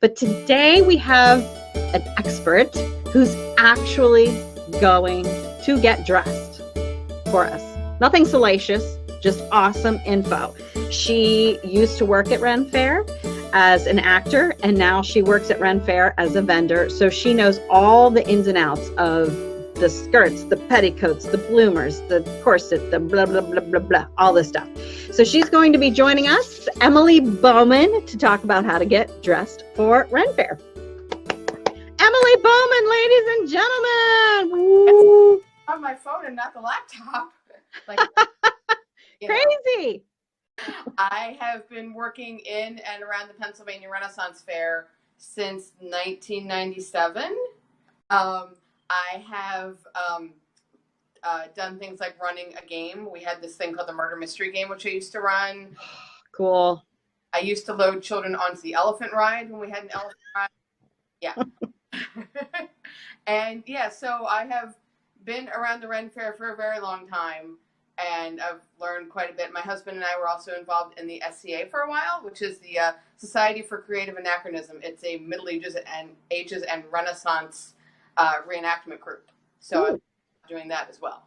But today we have an expert who's actually going to get dressed for us. Nothing salacious, just awesome info. She used to work at Ren Fair as an actor, and now she works at Ren Fair as a vendor. So she knows all the ins and outs of the skirts, the petticoats, the bloomers, the corset, the blah, blah, blah, blah, blah, all this stuff. So she's going to be joining us, Emily Bowman, to talk about how to get dressed for Ren Fair. Emily Bowman, ladies and gentlemen. Woo. On my phone and not the laptop. Like, crazy. I have been working in and around the Pennsylvania Renaissance Fair since 1997. I have done things like running a game. We had this thing called the Murder Mystery Game, which I used to run. Cool. I used to load children onto the elephant ride when we had an elephant ride. Yeah. And yeah, so I have been around the Ren Fair for a very long time, and I've learned quite a bit. My husband and I were also involved in the SCA for a while, which is the Society for Creative Anachronism. It's a Middle Ages and Renaissance reenactment group. So I'm doing that as well.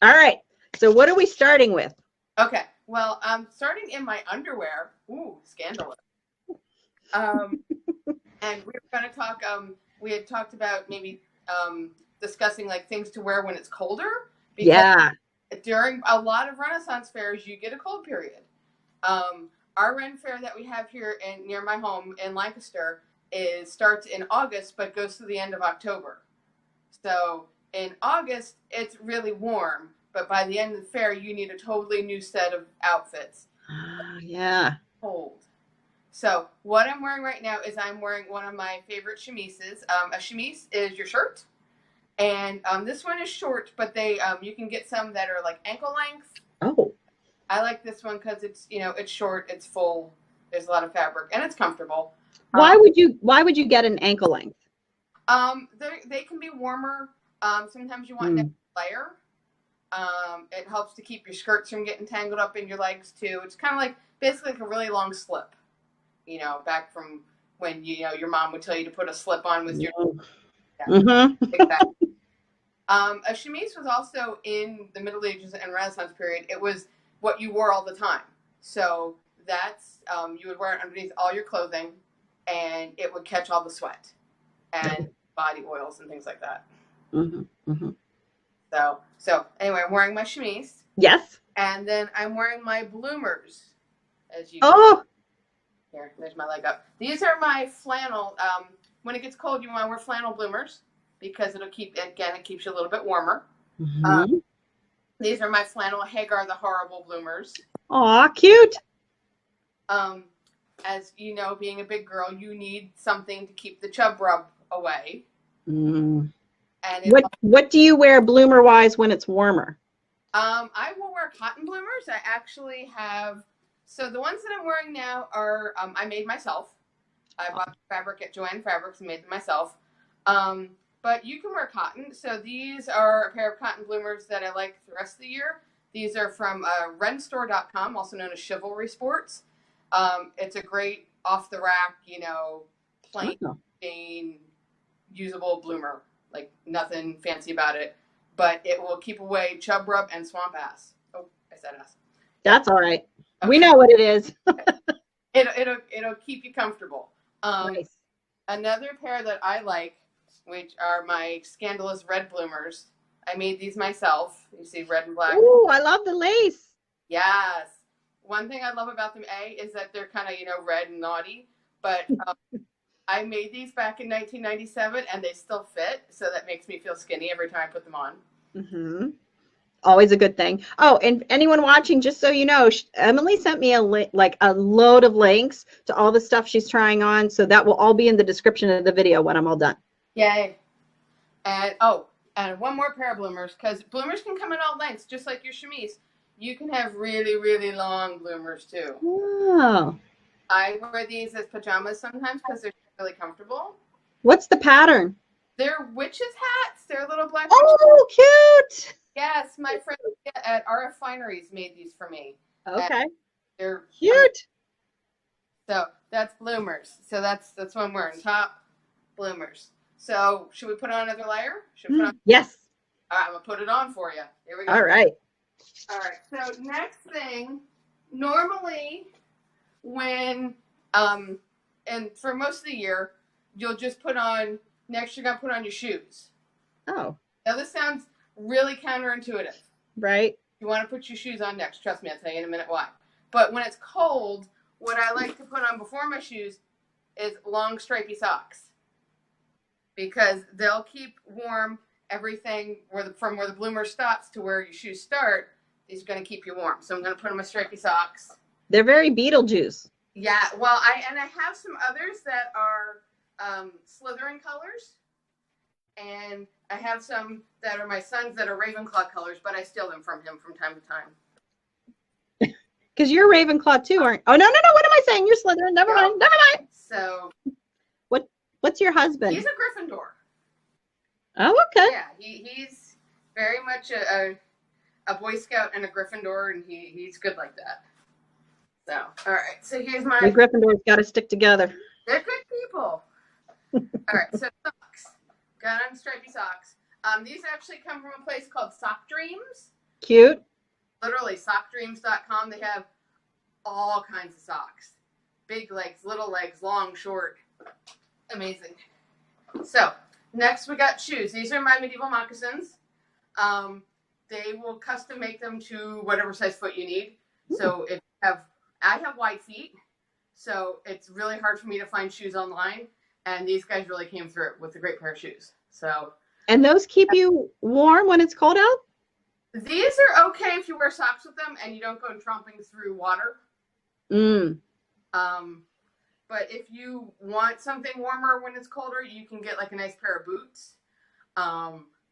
All right. So what are we starting with? Okay. Well, I'm starting in my underwear. Ooh, scandalous. And we were going to talk, we had talked about maybe discussing like things to wear when it's colder. Because during a lot of Renaissance fairs, you get a cold period. Our Ren Fair that we have here near my home in Lancaster starts in August, but goes to the end of October. So in August, it's really warm, but by the end of the fair, you need a totally new set of outfits. Yeah. Cold. So what I'm wearing right now is I'm wearing one of my favorite chemises. A chemise is your shirt. And this one is short, but you can get some that are like ankle length. Oh. I like this one because it's, it's short, it's full, there's a lot of fabric, and it's comfortable. Why would you get an ankle length? They can be warmer. Sometimes you want an layer. It helps to keep your skirts from getting tangled up in your legs too. It's kind of like basically like a really long slip. Back from when your mom would tell you to put a slip on with your. Yeah, exactly. A chemise was also in the Middle Ages and Renaissance period. It was what you wore all the time. So that's you would wear it underneath all your clothing, and it would catch all the sweat and body oils and things like that. Mm-hmm. Mm-hmm. So anyway, I'm wearing my chemise. Yes. And then I'm wearing my bloomers, as you. Oh. Here, there's my leg up. These are my flannel. When it gets cold, you want to wear flannel bloomers because it keeps you a little bit warmer. Mm-hmm. These are my flannel Hagar the Horrible bloomers. Aw, cute. As you know, being a big girl, you need something to keep the chub rub away. Mm. And what do you wear bloomer wise when it's warmer? I will wear cotton bloomers. I actually have. So the ones that I'm wearing now are I made myself. I bought the fabric at Joann Fabrics and made them myself. But you can wear cotton. So these are a pair of cotton bloomers that I like the rest of the year. These are from renstore.com, also known as Chivalry Sports. It's a great off-the-rack, plain, usable bloomer. Like nothing fancy about it. But it will keep away chub rub and swamp ass. Oh, I said ass. That's all right. Okay. We know what it is. It'll keep you comfortable. Nice. Another pair that I like, which are my scandalous red bloomers. I made these myself. You see red and black. Ooh, I love the lace. Yes. One thing I love about them, is that they're kind of, red and naughty. But I made these back in 1997, and they still fit. So that makes me feel skinny every time I put them on. Mm-hmm. Always a good thing. Oh, and anyone watching, just so you know, Emily sent me a load of links to all the stuff she's trying on. So that will all be in the description of the video when I'm all done. Yay. And one more pair of bloomers, because bloomers can come in all lengths, just like your chemise. You can have really, really long bloomers too. Oh. I wear these as pajamas sometimes because they're really comfortable. What's the pattern? They're witches' hats. They're little black. Oh, cute. Yes, my friend at RF Fineries made these for me. Okay. And they're cute. So that's bloomers. So that's what I'm wearing. Top bloomers. So should we put on another layer? Should we put on? Yes. All right, I'm gonna put it on for you. Here we go. All right. All right. So next thing, normally when and for most of the year, you'll just put on. Next, you're gonna put on your shoes. Oh. Now this sounds really counterintuitive. Right. You want to put your shoes on next. Trust me, I'll tell you in a minute why. But when it's cold, what I like to put on before my shoes is long stripy socks, because they'll keep warm everything from where the bloomer stops to where your shoes start is going to keep you warm. So I'm going to put on my stripy socks. They're very Beetlejuice. Yeah, well, I have some others that are Slytherin colors, and I have some that are my son's that are Ravenclaw colors, but I steal them from him from time to time. Because you're Ravenclaw too, aren't? Oh no! What am I saying? You're Slytherin. Never mind. So what's your husband? He's a Gryffindor. Oh, okay. Yeah, he's very much a Boy Scout and a Gryffindor, and he's good like that. So, all right. So here's my. The Gryffindors got to stick together. They're good people. All right. So socks. Got on stripy socks. These actually come from a place called Sock Dreams. Cute. Literally, sockdreams.com. They have all kinds of socks. Big legs, little legs, long, short. Amazing. So, next we got shoes. These are my medieval moccasins. They will custom make them to whatever size foot you need. So, I have wide feet, so it's really hard for me to find shoes online. And these guys really came through with a great pair of shoes. So. And those keep you warm when it's cold out? These are okay if you wear socks with them and you don't go tromping through water. But if you want something warmer when it's colder, you can get like a nice pair of boots.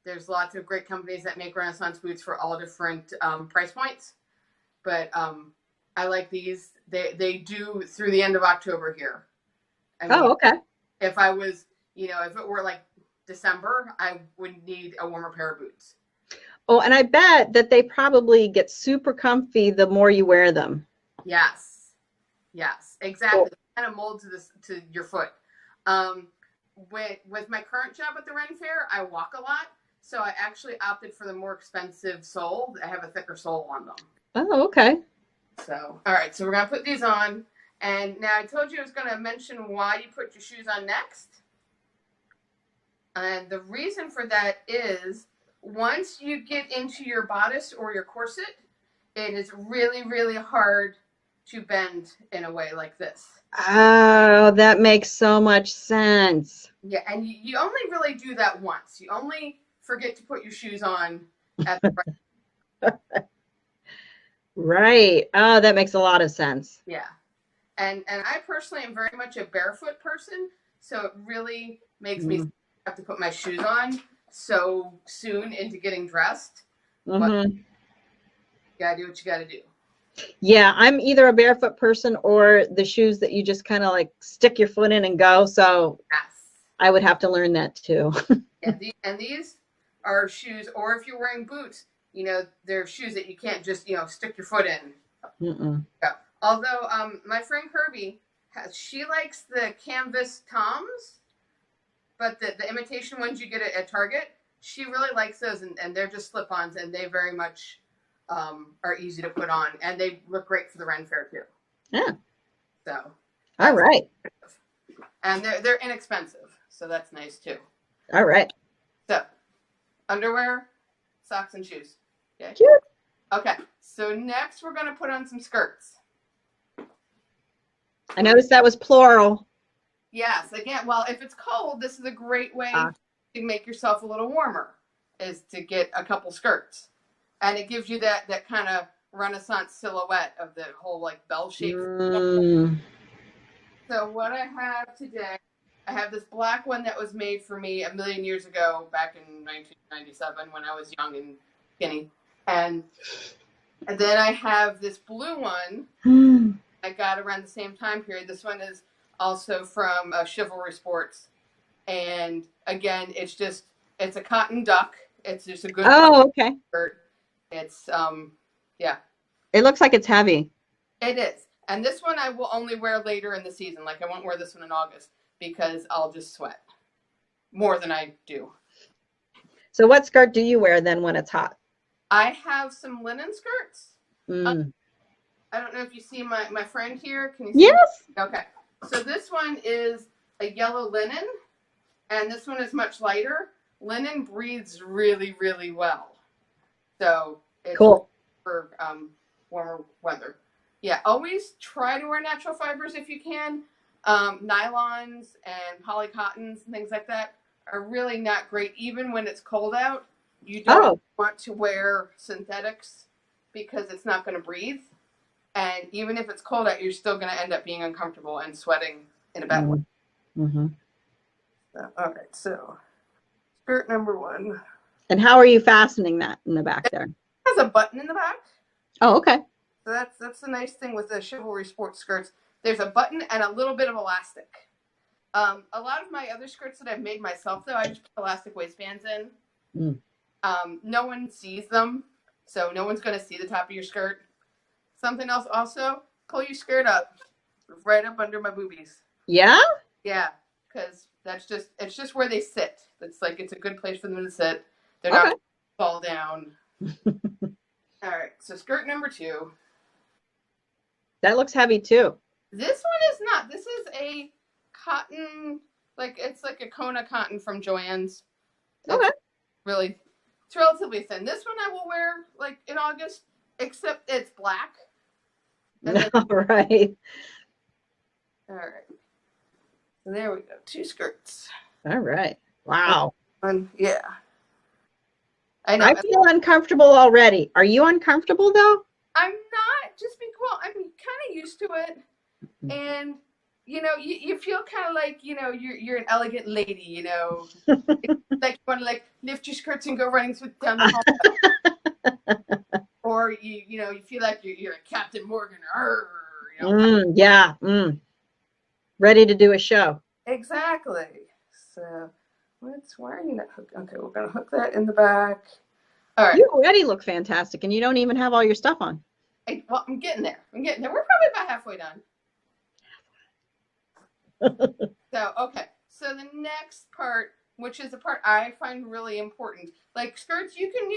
There's lots of great companies that make Renaissance boots for all different price points. But I like these. They do through the end of October here. I mean, okay. If I was, if it were like December, I would need a warmer pair of boots. Oh, and I bet that they probably get super comfy the more you wear them. Yes, exactly. Cool. Kind of mold to your foot. With my current job at the Ren Fair, I walk a lot, so I actually opted for the more expensive sole. I have a thicker sole on them. Oh, okay. So, all right. So we're gonna put these on, and now I told you I was gonna mention why you put your shoes on next, and the reason for that is. Once you get into your bodice or your corset, it is really, really hard to bend in a way like this. Oh, that makes so much sense. Yeah, and you only really do that once. You only forget to put your shoes on at the right. Right. Oh, that makes a lot of sense. Yeah. And I personally am very much a barefoot person, so it really makes me have to put my shoes on so soon into getting dressed. But you gotta do what you gotta do. Yeah, I'm either a barefoot person or the shoes that you just kind of like stick your foot in and go. So yes. I would have to learn that too. Yeah, these are shoes, or if you're wearing boots, they're shoes that you can't just stick your foot in. Yeah. Although my friend Kirby she likes the canvas Toms. But the imitation ones you get at Target, she really likes those, and they're just slip-ons, and they very much are easy to put on, and they look great for the Ren Fair too. Yeah. So. All right. And they're inexpensive, so that's nice too. All right. So, underwear, socks, and shoes. Okay. Cute. Okay. So next we're gonna put on some skirts. I noticed that was plural. Yes, again, well, if it's cold, this is a great way to make yourself a little warmer, is to get a couple skirts. And it gives you that kind of Renaissance silhouette of the whole, like, bell shape. So what I have today, I have this black one that was made for me a million years ago, back in 1997, when I was young and skinny. And then I have this blue one I got around the same time period. This one is also from Chivalry Sports, and again, it's a cotton duck. It's just a good okay. shirt. It's yeah. It looks like it's heavy. It is, And this one I will only wear later in the season. Like I won't wear this one in August because I'll just sweat more than I do. So what skirt do you wear then when it's hot? I have some linen skirts. Mm. I don't know if you see my friend here. Can you see? Yes. Okay. So this one is a yellow linen, and this one is much lighter. Linen breathes really, really well. So it's cool for warmer weather. Yeah, always try to wear natural fibers if you can. Nylons and polycottons and things like that are really not great. Even when it's cold out, you don't want to wear synthetics because it's not going to breathe. And even if it's cold out, you're still going to end up being uncomfortable and sweating in a bad way. Mm-hmm. So, all right, so skirt number 1. And how are you fastening that in the back there? It has a button in the back. Oh, okay. So that's the nice thing with the chivalry sports skirts. There's a button and a little bit of elastic. A lot of my other skirts that I've made myself, though, I just put elastic waistbands in. No one sees them, so no one's going to see the top of your skirt. Something else also, pull your skirt up, right up under my boobies. Yeah? Yeah, because it's just where they sit. It's like it's a good place for them to sit. They're not going to fall down. All right, so skirt number 2. That looks heavy too. This one is not. This is a cotton, it's like a Kona cotton from Joann's. Okay. It's relatively thin. This one I will wear like in August, except it's black. All right. All right. So there we go. 2 skirts. All right. Wow. Yeah. I know. I feel uncomfortable already. Are you uncomfortable though? I'm not. Just well, I'm kind of used to it, and you feel kind of like you're an elegant lady. Like you want to lift your skirts and go running down the hall, or you feel like you're a Captain Morgan. Yeah. Ready to do a show. Exactly. So why are you not hooked? Okay, we're gonna hook that in the back. All right. You already look fantastic, and you don't even have all your stuff on. Well, I'm getting there. We're probably about halfway done. So the next part, which is the part I find really important, like skirts, you can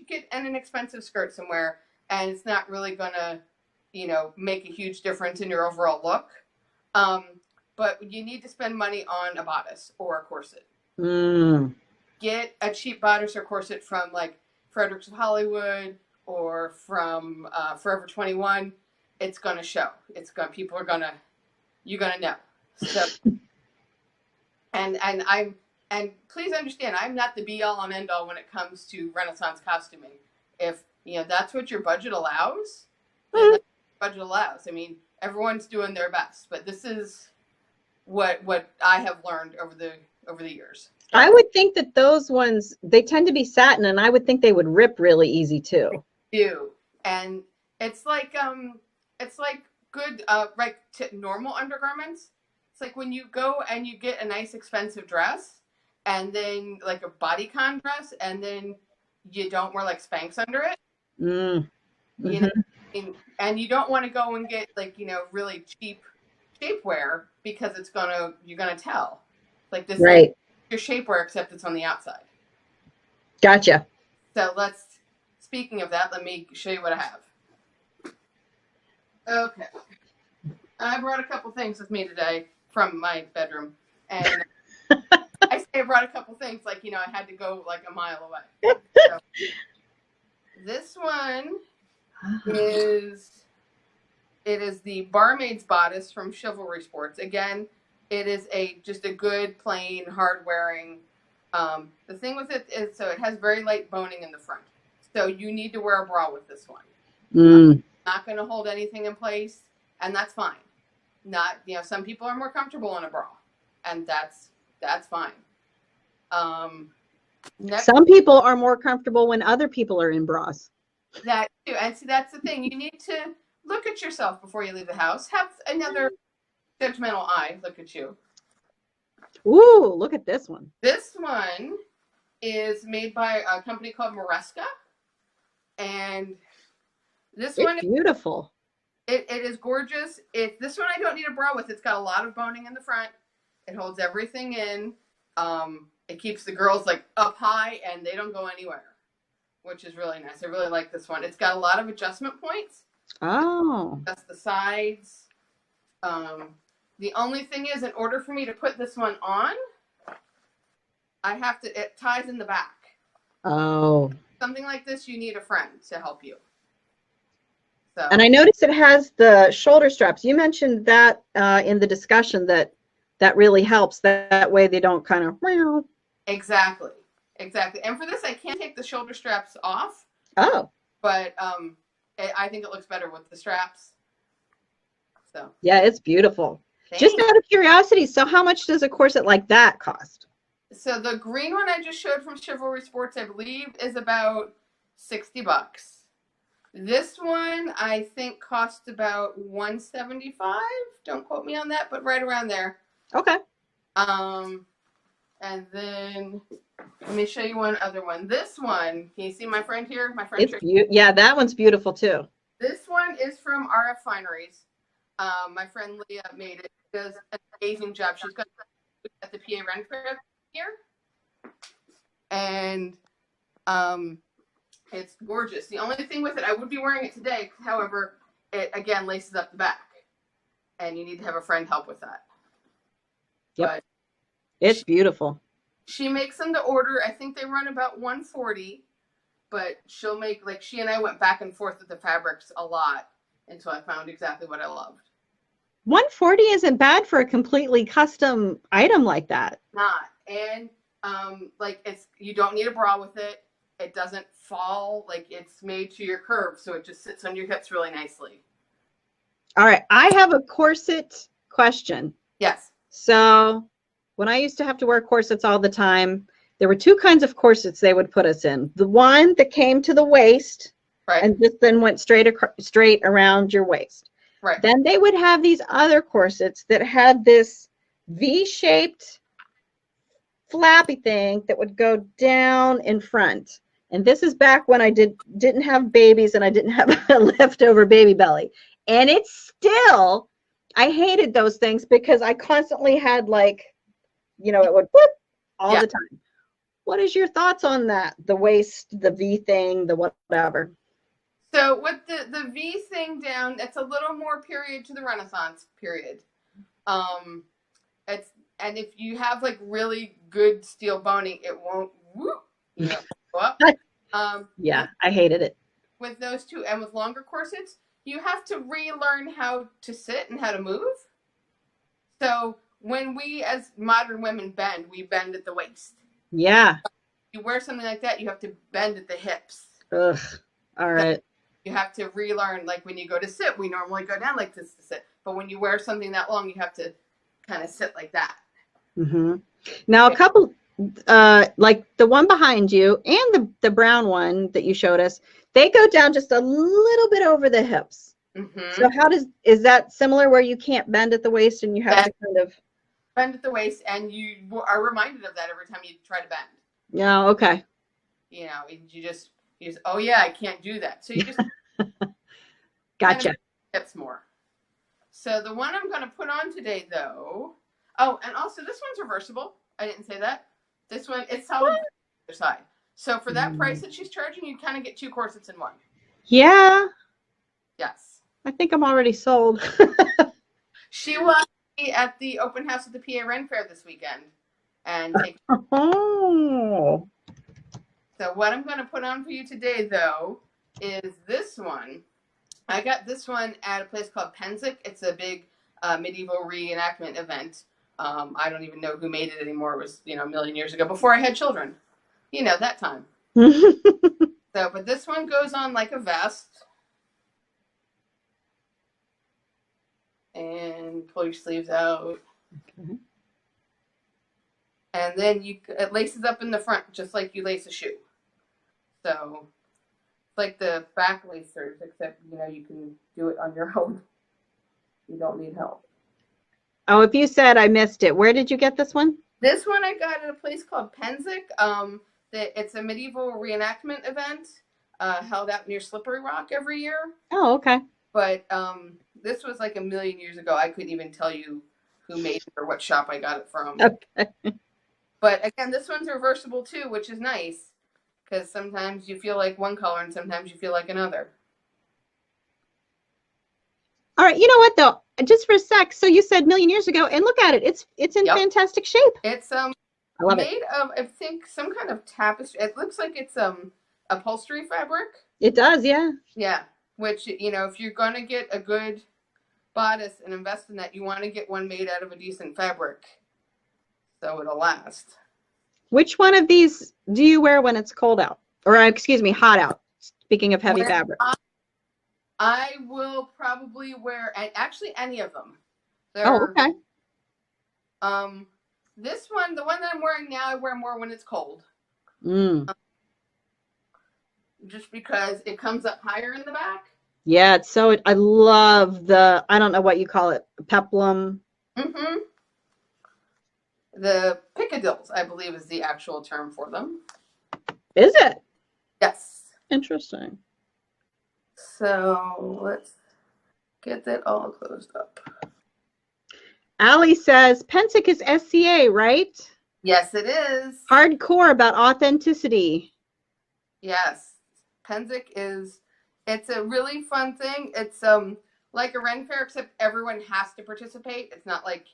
get an inexpensive skirt somewhere, and it's not really gonna make a huge difference in your overall look. But you need to spend money on a bodice or a corset. Get a cheap bodice or corset from like Fredericks of Hollywood or from Forever 21. It's gonna show. You're gonna know. So, and please understand, I'm not the be all and end all when it comes to Renaissance costuming. If that's what your budget allows, then that's what your budget allows. I mean, everyone's doing their best, but this is what I have learned over the years. I would think that those ones, they tend to be satin, and I would think they would rip really easy too. And it's like good normal undergarments. It's like when you go and you get a nice expensive dress and then like a bodycon dress and then you don't wear like Spanx under it. And you don't want to go and get really cheap shapewear because you're gonna tell like this is your shapewear except it's on the outside. Gotcha. So speaking of that, let me show you what I have. Okay. I brought a couple things with me today from my bedroom. And I say I brought a couple things I had to go like a mile away. So, this one is the Barmaid's bodice from Chivalry Sports. Again, it is just a good, plain, hard-wearing. The thing with it is, so it has very light boning in the front. So you need to wear a bra with this one. Not going to hold anything in place, and that's fine. Not, some people are more comfortable in a bra, and that's fine. Some people are more comfortable when other people are in bras. That too, and see, that's the thing. You need to look at yourself before you leave the house. Have another judgmental eye look at you. Ooh, look at this one. This one is made by a company called Maresca, and this one is beautiful. It is gorgeous. This one I don't need a bra with. It's got a lot of boning in the front. It holds everything in. It keeps the girls like up high and they don't go anywhere, which is really nice. I really like this one. It's got a lot of adjustment points. Oh. That's the sides. The only thing is, in order for me to put this one on, it ties in the back. Oh. Something like this, you need a friend to help you. So. And I noticed it has the shoulder straps. You mentioned that in the discussion that really helps. That way they don't kind of. Exactly. And for this, I can't take the shoulder straps off. Oh. But I think it looks better with the straps. So. Yeah, it's beautiful. Thanks. Just out of curiosity, so how much does a corset like that cost? So the green one I just showed from Chivalry Sports, I believe, is about $60. This one I think cost about $175. Don't quote me on that, but right around there. Okay. And then let me show you one other one. This one, can you see my friend here? My friend. Yeah, that one's beautiful too. This one is from RF Fineries. My friend Leah made it. She does an amazing job. She's got at the PA Ren Fair here, and it's gorgeous. The only thing with it, I would be wearing it today. However, it again laces up the back, and you need to have a friend help with that. Yep. But it's beautiful. She makes them to order. I think they run about $140, but she'll make, like, she and I went back and forth with the fabrics a lot until I found exactly what I loved. $140 isn't bad for a completely custom item like that. Not. And you don't need a bra with it. It doesn't fall. Like, it's made to your curve, so it just sits on your hips really nicely. All right. I have a corset question. Yes. So when I used to have to wear corsets all the time, there were two kinds of corsets they would put us in. The one that came to the waist, right, and just then went straight around your waist. Right. Then they would have these other corsets that had this V-shaped flappy thing that would go down in front. And this is back when I didn't have babies and I didn't have a leftover baby belly. And it's still, I hated those things because I constantly had, like, it would whoop all the time. What is your thoughts on that? The waist, the V thing, the whatever. So with the V thing down, it's a little more period to the Renaissance period. And if you have like really good steel boning, it won't go up. Yeah, I hated it. With those two, and with longer corsets, you have to relearn how to sit and how to move. So when we as modern women bend, we bend at the waist. Yeah. You wear something like that, you have to bend at the hips. Ugh. All right. So you have to relearn, like when you go to sit, we normally go down like this to sit. But when you wear something that long, you have to kind of sit like that. Mm-hmm. Now, a couple, like the one behind you and the brown one that you showed us, they go down just a little bit over the hips. Mm-hmm. So is that similar where you can't bend at the waist and you have to kind of bend at the waist, and you are reminded of that every time you try to bend. Yeah, okay. You just, oh yeah, I can't do that. So you just gotcha. Hips more. So the one I'm going to put on today, though. Oh, and also this one's reversible. I didn't say that. This one, it's solid other side. So for that price that she's charging, you kind of get two corsets in one. Yeah. Yes. I think I'm already sold. She will be at the open house at the PA Ren Fair this weekend. And take. Oh. So what I'm going to put on for you today, though, is this one. I got this one at a place called Penzic. It's a big medieval reenactment event. I don't even know who made it anymore. It was, a million years ago, before I had children. That time. But this one goes on like a vest. And pull your sleeves out. Okay. And then it laces up in the front just like you lace a shoe. So it's like the back lacers, except you can do it on your own. You don't need help. Oh, if you said I missed it, where did you get this one? This one I got at a place called Penzic. It's a medieval reenactment event held out near Slippery Rock every year. Oh, okay. But this was like a million years ago. I couldn't even tell you who made it or what shop I got it from. Okay. But again, this one's reversible too, which is nice because sometimes you feel like one color and sometimes you feel like another. All right, you know what though? Just for a sec. So you said million years ago, and look at it. It's in fantastic shape. It's I love made of, I think, some kind of tapestry. It looks like it's upholstery fabric. It does, yeah. Yeah, which, you know, if you're gonna get a good bodice and invest in that, you want to get one made out of a decent fabric so it'll last. Which one of these do you wear when it's cold out? Or excuse me, hot out? Speaking of heavy fabric. I will probably wear actually any of them. Okay. This one, the one that I'm wearing now, I wear more when it's cold. Just because it comes up higher in the back. Yeah, it's so, I love the, I don't know what you call it, peplum. Mm-hmm. The picadilles, I believe, is the actual term for them. Is it? Yes. Interesting. So let's get that all closed up. Allie says, Pensick is SCA, right? Yes, it is. Hardcore about authenticity. Yes. Pensick is, it's a really fun thing. It's like a Ren Fair, except everyone has to participate. It's not like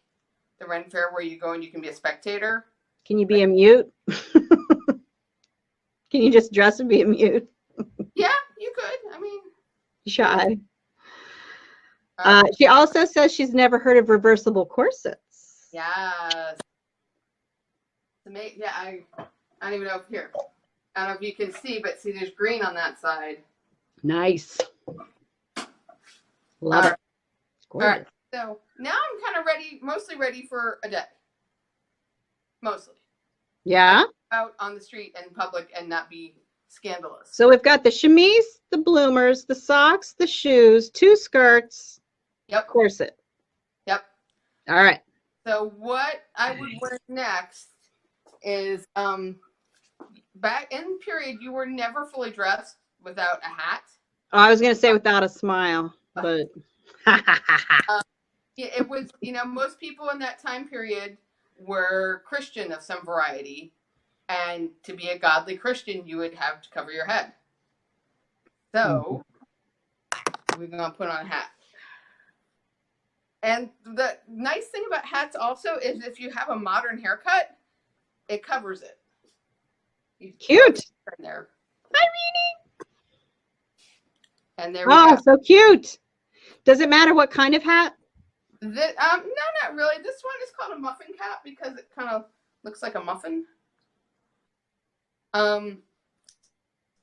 the Ren Fair where you go and you can be a spectator. Can you be a mute? Can you just dress and be a mute? Yeah, you could. I mean, shy. She also says she's never heard of reversible corsets. Yes. Yeah, I don't even know if here. I don't know if you can see, but see, there's green on that side. Nice. Love it. It's gorgeous. All right. So now I'm kind of ready, mostly ready for a day. Mostly. Yeah. Out on the street and public and not be scandalous. So we've got the chemise, the bloomers, the socks, the shoes, 2 skirts. Yep. Corset. Yep. All right. So what I would wear next is back in the period you were never fully dressed without a hat. Oh, I was going to say without a smile, but it was, you know, most people in that time period were Christian of some variety, and to be a godly Christian you would have to cover your head. So we're going to put on a hat. And the nice thing about hats also is if you have a modern haircut, it covers it. Cute. In there. Hi, Reenie. And there we go. Oh, so cute. Does it matter what kind of hat? No, not really. This one is called a muffin cap because it kind of looks like a muffin. When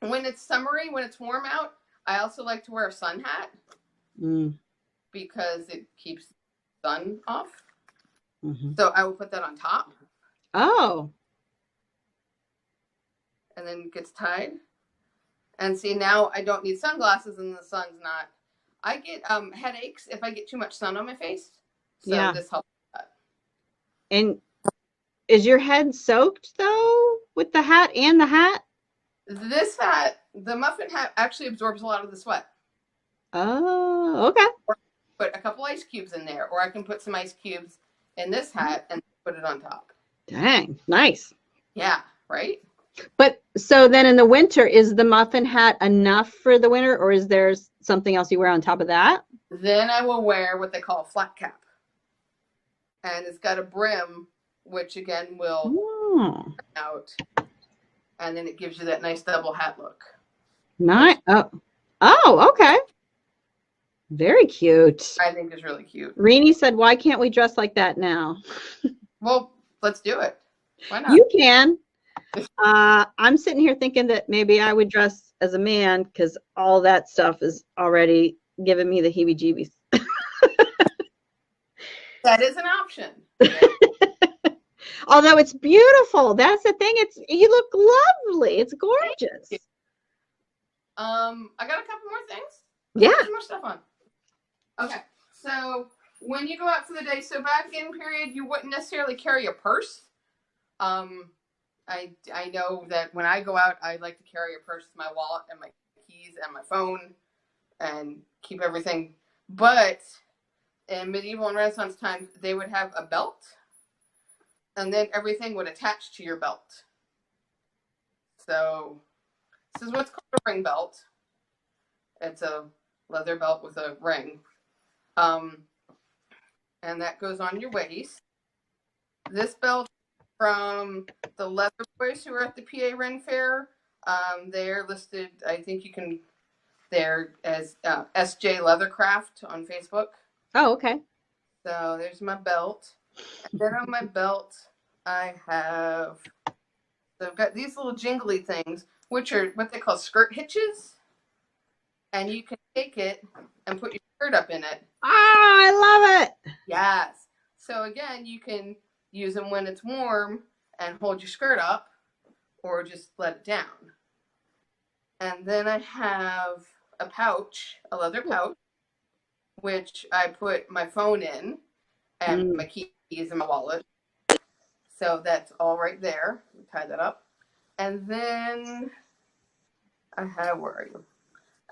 it's summery, when it's warm out, I also like to wear a sun hat because it keeps the sun off. So I will put that on top. Oh. And then it gets tied. And see, now I don't need sunglasses and the sun's not. I get headaches if I get too much sun on my face. So this helps with that. And is your head soaked though with the hat and the hat? This hat, the muffin hat, actually absorbs a lot of the sweat. Oh, okay. Or put a couple ice cubes in there, or I can put some ice cubes in this hat and put it on top. Dang, nice. Yeah, right? But so then in the winter, is the muffin hat enough for the winter, or is there something else you wear on top of that? Then I will wear what they call a flat cap. And it's got a brim, which again will out. And then it gives you that nice double hat look. Nice. Oh, okay. Very cute. I think it's really cute. Reenie said, why can't we dress like that now? Well, let's do it. Why not? You can. I'm sitting here thinking that maybe I would dress as a man because all that stuff is already giving me the heebie-jeebies. That is an option. Although it's beautiful. That's the thing. You look lovely. It's gorgeous. I got a couple more things. Yeah. There's more stuff on. Okay. So when you go out for the day, so back in period, you wouldn't necessarily carry a purse. I know that when I go out, I like to carry a purse with my wallet and my keys and my phone. and keep everything. But in medieval and Renaissance times, they would have a belt, and then everything would attach to your belt. So this is what's called a ring belt. It's a leather belt with a ring. And that goes on your waist. This belt from the Leather Boys who are at the PA Ren Fair. They're listed, I think you can, they're as SJ Leathercraft on Facebook. Oh, okay. So there's my belt. And then on my belt, I have, so I've got these little jingly things, which are what they call skirt hitches. And you can take it and put your skirt up in it. Ah, I love it. Yes. So again, you can use them when it's warm and hold your skirt up, or just let it down. And then I have a pouch, a leather pouch, which I put my phone in and my keys and my wallet. So that's all right there. Tie that up. And then I have, where are you?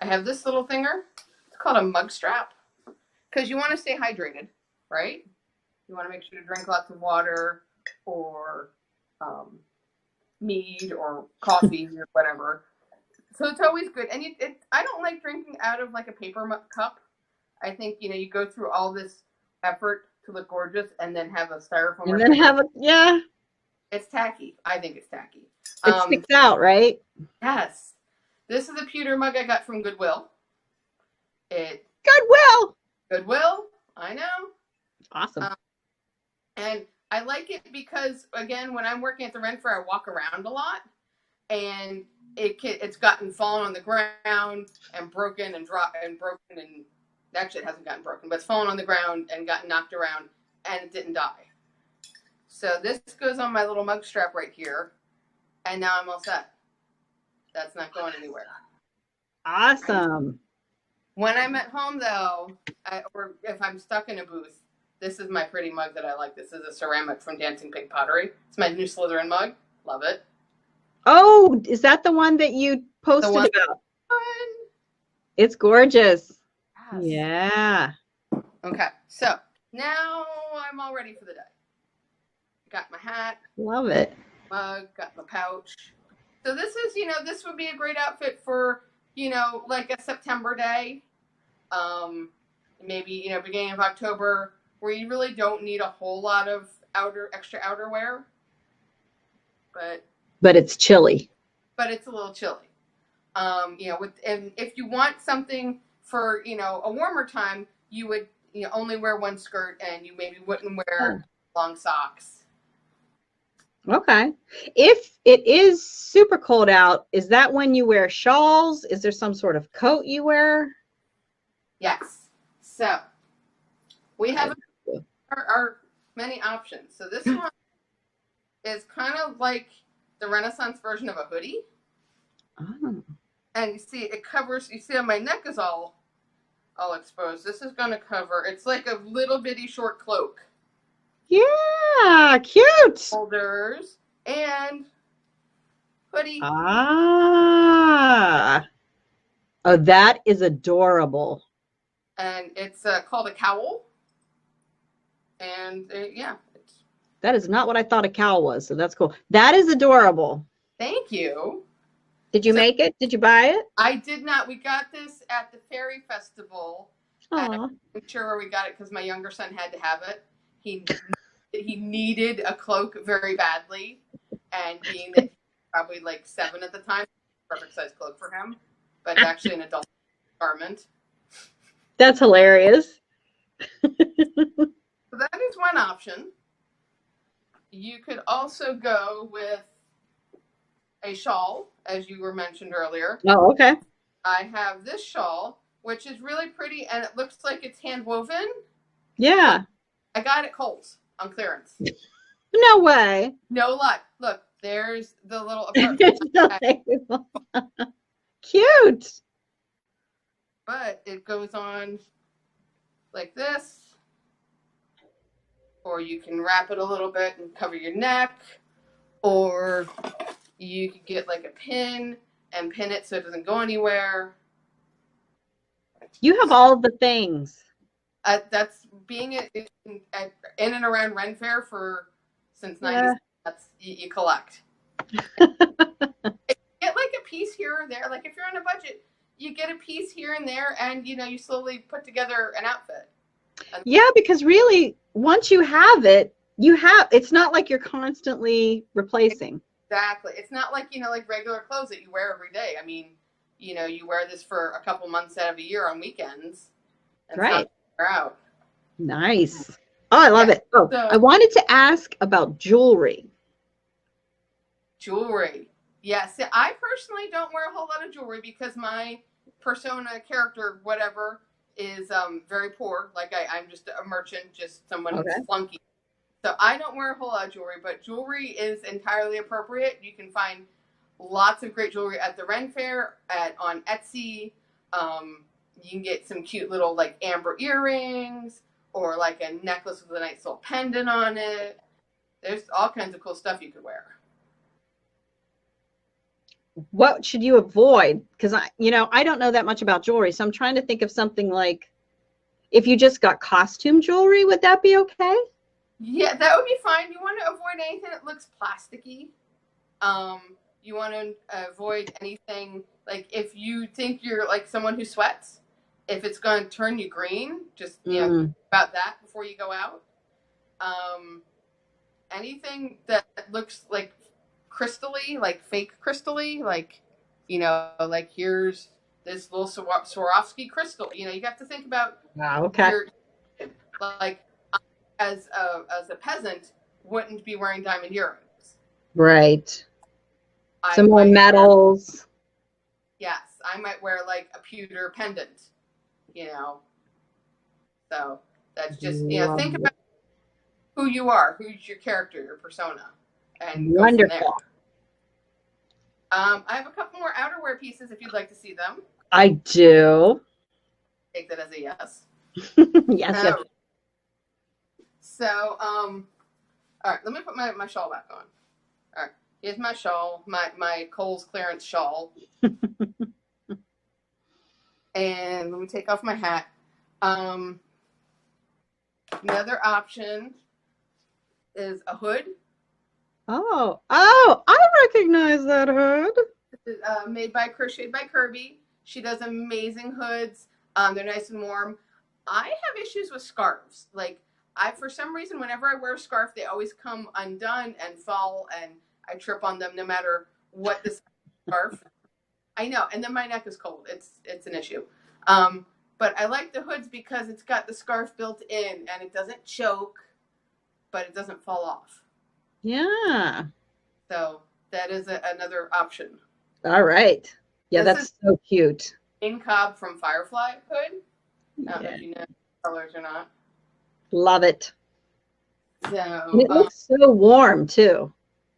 I have this little thinger. It's called a mug strap, because you want to stay hydrated, right? You want to make sure to drink lots of water, or mead, or coffee, or whatever. So it's always good. And I don't like drinking out of like a paper cup. I think, you go through all this effort to look gorgeous and then have a styrofoam. And then have a, yeah. It's tacky. I think it's tacky. It sticks out, right? Yes. This is a pewter mug I got from Goodwill. Goodwill. I know. Awesome. And I like it because, again, when I'm working at the Ren Fair, I walk around a lot, and it's gotten fallen on the ground and broken and dropped and broken, and actually it hasn't gotten broken, but it's fallen on the ground and gotten knocked around, and it didn't die. So this goes on my little mug strap right here, and now I'm all set. That's not going anywhere. Awesome. When I'm at home, though, or if I'm stuck in a booth, this is my pretty mug that I like. This is a ceramic from Dancing Pig Pottery. It's my new Slytherin mug. Love it. Oh, is that the one that you posted about? It's gorgeous. Yes. Yeah. Okay, so now I'm all ready for the day. Got my hat. Love it. Mug, got my pouch. So this is, this would be a great outfit for, like a September day. Maybe, beginning of October, where you really don't need a whole lot of extra outerwear. But it's chilly. But it's a little chilly. And if you want something for, a warmer time, you would, only wear one skirt, and you maybe wouldn't wear long socks. Okay. If it is super cold out, is that when you wear shawls? Is there some sort of coat you wear? Yes. So we have our many options. So this one is kind of like the Renaissance version of a hoodie. Oh. And you see it covers, you see how my neck is all exposed. This is going to cover, it's like a little bitty short cloak. Yeah, cute. Shoulders and hoodie. Ah. Oh, that is adorable. And it's called a cowl. And yeah. That is not what I thought a cowl was, so that's cool. That is adorable. Thank you. Did you make it? Did you buy it? I did not. We got this at the Fairy Festival. I'm sure where we got it because my younger son had to have it. He needed a cloak very badly, and being that he was probably like 7 at the time, perfect size cloak for him, but it's actually an adult garment. That's hilarious. So that is one option. You could also go with a shawl, as you were mentioned earlier. Oh, okay. I have this shawl, which is really pretty, and it looks like it's hand woven. Yeah. I got it Kohl's on clearance. No way. No luck. Look, there's the little apartment. Cute. But it goes on like this, or you can wrap it a little bit and cover your neck, or you could get like a pin and pin it so it doesn't go anywhere. You have all the things. That's being in and around Ren Fair since 90s. That's you collect. Get like a piece here or there. Like if you're on a budget, you get a piece here and there, and you slowly put together an outfit. Yeah, because really, once you have it, it's not like you're constantly replacing. Exactly. It's not like like regular clothes that you wear every day. I mean, you wear this for a couple months out of a year on weekends. And right. Out. Nice. Oh, I love it. Oh, so, I wanted to ask about jewelry. Jewelry. Yes. Yeah, I personally don't wear a whole lot of jewelry because my persona, character, whatever, is very poor. Like I'm just a merchant, just someone who's flunky. So I don't wear a whole lot of jewelry, but jewelry is entirely appropriate. You can find lots of great jewelry at the Ren Fair, on Etsy. You can get some cute little like amber earrings or like a necklace with a nice little pendant on it. There's all kinds of cool stuff you could wear. What should you avoid? Because I don't know that much about jewelry, so I'm trying to think of something like, if you just got costume jewelry, would that be okay? Yeah, that would be fine. You want to avoid anything that looks plasticky. You want to avoid anything like if you think you're like someone who sweats, if it's going to turn you green, just about that before you go out. Anything that looks like crystally, like fake crystally, like like here's this little Swarovski crystal. You have to think about. Like as a peasant, wouldn't be wearing diamond earrings. Right. Some more metals. Yes, I might wear like a pewter pendant. So that's just think about who you are, who's your character, your persona, and wonderful. Go from there. I have a couple more outerwear pieces if you'd like to see them. I do. Take that as a yes. Yes. So, all right, let me put my shawl back on. All right, here's my shawl, my Kohl's clearance shawl. And let me take off my hat. Another option is a hood. Oh, I recognize that hood. This is, crocheted by Kirby. She does amazing hoods. They're nice and warm. I have issues with scarves. Like, for some reason, whenever I wear a scarf, they always come undone and fall, and I trip on them no matter what the scarf. I know, and then my neck is cold. It's an issue. But I like the hoods because it's got the scarf built in, and it doesn't choke, but it doesn't fall off. Yeah. So that is another option. All right. Yeah, that's so cute. In Cobb from Firefly hood. I don't know if you know colors or not. Love it. So and it looks so warm too.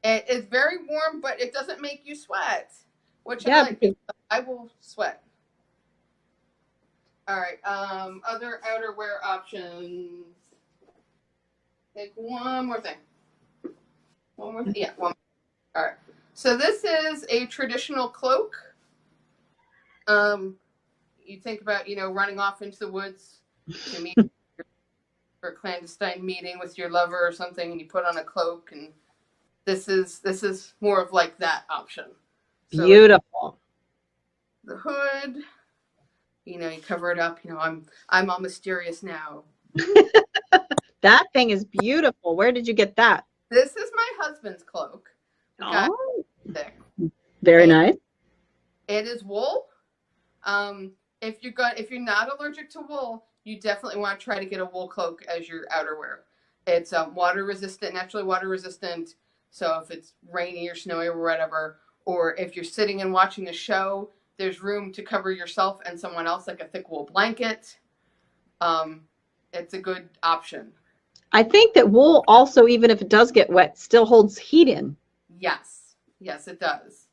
It is very warm, but it doesn't make you sweat, which I like. Because I will sweat. All right. Other outerwear options. Take one more thing. One more thing. Yeah. One more. All right. So this is a traditional cloak. You think about running off into the woods to meet for a clandestine meeting with your lover or something, and you put on a cloak, and this is more of like that option. So beautiful. The hood, you cover it up. I'm all mysterious now. That thing is beautiful. Where did you get that? This is my husband's cloak. Oh, very nice. It is wool. If you're not allergic to wool, you definitely want to try to get a wool cloak as your outerwear. It's water resistant, naturally water resistant. So if it's rainy or snowy or whatever, or if you're sitting and watching a show, there's room to cover yourself and someone else, like a thick wool blanket. It's a good option. I think that wool also, even if it does get wet, still holds heat in. Yes, it does.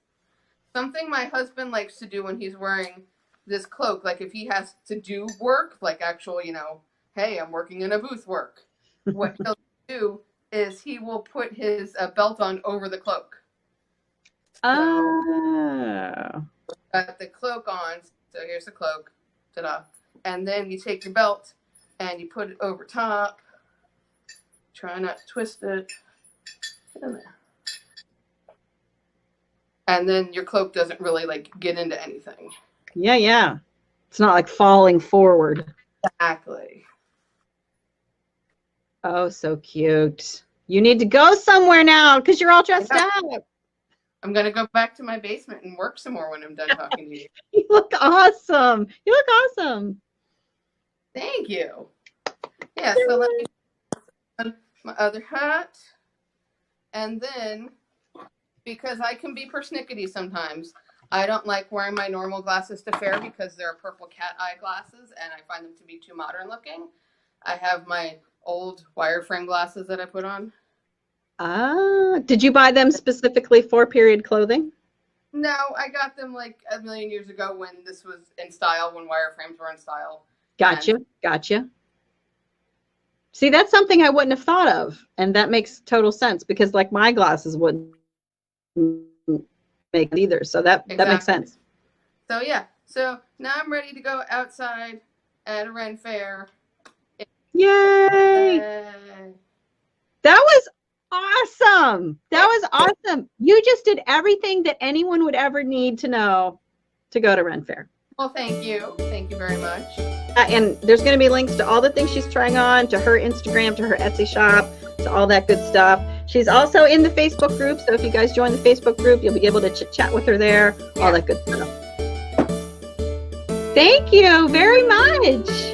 Something my husband likes to do when he's wearing this cloak, like if he has to do work, like actual, hey, I'm working in a booth work. What he'll do is he will put his belt on over the cloak. Oh. Got the cloak on. So here's the cloak. Ta-da. And then you take your belt and you put it over top. Try not to twist it. Get in there. And then your cloak doesn't really like get into anything. Yeah, yeah. It's not like falling forward. Exactly. Oh, so cute. You need to go somewhere now because you're all dressed up. I'm going to go back to my basement and work some more when I'm done talking to you. You look awesome. You look awesome. Thank you. Yeah, so let me put on my other hat. And then, because I can be persnickety sometimes, I don't like wearing my normal glasses to fair because they're purple cat eye glasses and I find them to be too modern looking. I have my old wireframe glasses that I put on. Ah, did you buy them specifically for period clothing? No, I got them like a million years ago when this was in style, when wireframes were in style. Gotcha, gotcha. See, that's something I wouldn't have thought of, and that makes total sense because like my glasses wouldn't make it either, so that makes sense. So yeah, so now I'm ready to go outside at a Ren Fair. Yay! That was awesome. That was awesome. You just did everything that anyone would ever need to know to go to Ren Fair. Well, thank you. Thank you very much. And there's going to be links to all the things she's trying on, to her Instagram, to her Etsy shop, to all that good stuff. She's also in the Facebook group, so if you guys join the Facebook group, you'll be able to chat with her there, all that good stuff. Thank you very much.